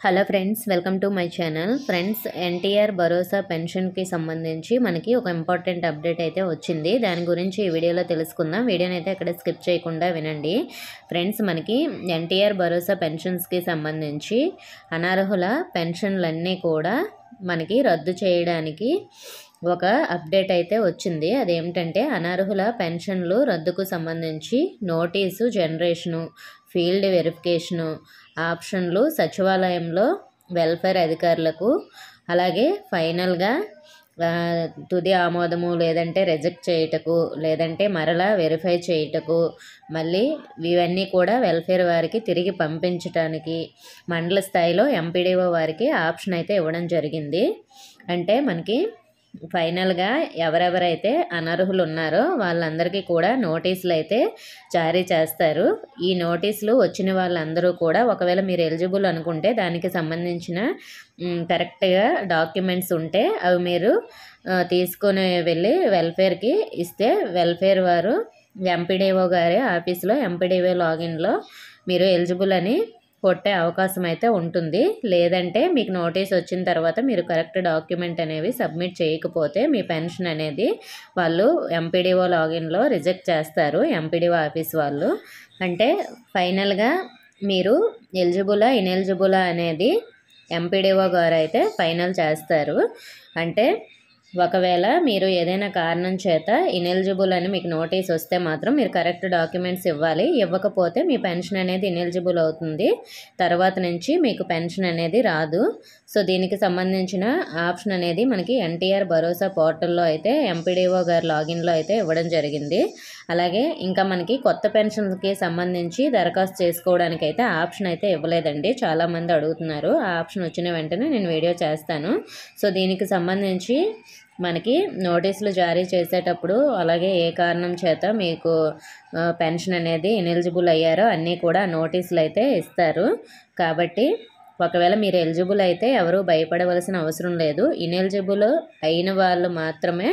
Hello friends, welcome to my channel. Friends, NTR భరోసా పెన్షన్కి సంబంధించి మనకి ఒక ఇంపార్టెంట్ అప్డేట్ అయితే వచ్చింది. దాని గురించి ఈ వీడియోలో తెలుసుకుందాం. వీడియోని అయితే ఎక్కడ స్కిప్ చేయకుండా వినండి. ఫ్రెండ్స్, మనకి ఎన్టీఆర్ భరోసా పెన్షన్స్కి సంబంధించి అనర్హుల పెన్షన్లన్నీ కూడా మనకి రద్దు చేయడానికి ఒక అప్డేట్ అయితే వచ్చింది. అదేమిటంటే అనర్హుల పెన్షన్లు రద్దుకు సంబంధించి నోటీసు జనరేషను, ఫీల్డ్ వెరిఫికేషను ఆప్షన్లు సచివాలయంలో వెల్ఫేర్ అధికారులకు, అలాగే ఫైనల్గా తుది ఆమోదము లేదంటే రిజెక్ట్ చేయుటకు, లేదంటే మరలా వెరిఫై చేయుటకు, మళ్ళీ ఇవన్నీ కూడా వెల్ఫేర్ వారికి తిరిగి పంపించడానికి మండల స్థాయిలో ఎంపీడీఓ వారికి ఆప్షన్ అయితే ఇవ్వడం జరిగింది. అంటే మనకి ఫైనల్గా ఎవరెవరైతే అనర్హులు ఉన్నారో వాళ్ళందరికీ కూడా నోటీసులు అయితే జారీ చేస్తారు. ఈ నోటీసులు వచ్చిన వాళ్ళందరూ కూడా ఒకవేళ మీరు ఎలిజిబుల్ అనుకుంటే దానికి సంబంధించిన కరెక్ట్గా డాక్యుమెంట్స్ ఉంటే అవి మీరు తీసుకొని వెళ్ళి వెల్ఫేర్కి ఇస్తే వెల్ఫేర్ వారు ఎంపీడీఓ గారి ఆఫీస్లో ఎంపీడీఓ లాగిన్లో మీరు ఎలిజిబుల్ అని కొట్టే అవకాశం అయితే ఉంటుంది. లేదంటే మీకు నోటీస్ వచ్చిన తర్వాత మీరు కరెక్ట్ డాక్యుమెంట్ అనేవి సబ్మిట్ చేయకపోతే మీ పెన్షన్ అనేది వాళ్ళు ఎంపీడీఓ లాగిన్లో రిజెక్ట్ చేస్తారు, ఎంపీడీఓ ఆఫీస్ వాళ్ళు. అంటే ఫైనల్గా మీరు ఎలిజిబులా ఇనెలిజిబులా అనేది ఎంపీడీఓ గారు అయితే ఫైనల్ చేస్తారు. అంటే ఒకవేళ మీరు ఏదైనా కారణం చేత ఇనెలిజిబుల్ అని మీకు నోటీస్ వస్తే మాత్రం మీరు కరెక్ట్ డాక్యుమెంట్స్ ఇవ్వాలి. ఇవ్వకపోతే మీ పెన్షన్ అనేది ఇనెలిజిబుల్ అవుతుంది. తర్వాత నుంచి మీకు పెన్షన్ అనేది రాదు. సో దీనికి సంబంధించిన ఆప్షన్ అనేది మనకి ఎన్టీఆర్ భరోసా పోర్టల్లో అయితే ఎంపీడీఓ గారి లాగిన్లో అయితే ఇవ్వడం జరిగింది. అలాగే ఇంకా మనకి కొత్త పెన్షన్కి సంబంధించి దరఖాస్తు చేసుకోవడానికి అయితే ఆప్షన్ అయితే ఇవ్వలేదండి. చాలామంది అడుగుతున్నారు. ఆ ఆప్షన్ వచ్చిన వెంటనే నేను వీడియో చేస్తాను. సో దీనికి సంబంధించి మనకి నోటీసులు జారీ చేసేటప్పుడు అలాగే ఏ కారణం చేత మీకు పెన్షన్ అనేది ఇనెలిజిబుల్ అయ్యారో అన్నీ కూడా నోటీసులు అయితే ఇస్తారు. కాబట్టి ఒకవేళ మీరు ఎలిజిబుల్ అయితే ఎవరు భయపడవలసిన అవసరం లేదు. ఇనెలిజిబుల్ అయిన వాళ్ళు మాత్రమే,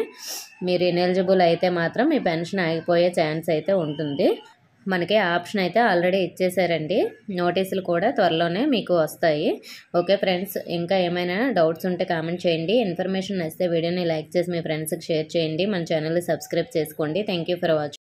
మీరు ఇనెలిజిబుల్ అయితే మాత్రం మీ పెన్షన్ ఆగిపోయే ఛాన్స్ అయితే ఉంటుంది. మనకి ఆప్షన్ అయితే ఆల్రెడీ ఇచ్చేసారండి. నోటీసులు కూడా త్వరలోనే మీకు వస్తాయి. ఓకే ఫ్రెండ్స్, ఇంకా ఏమైనా డౌట్స్ ఉంటే కామెంట్ చేయండి. ఇన్ఫర్మేషన్ నచ్చితే వీడియోని లైక్ చేసి మీ ఫ్రెండ్స్కి షేర్ చేయండి. మన ఛానల్ని సబ్స్క్రైబ్ చేసుకోండి. Thank you for watching.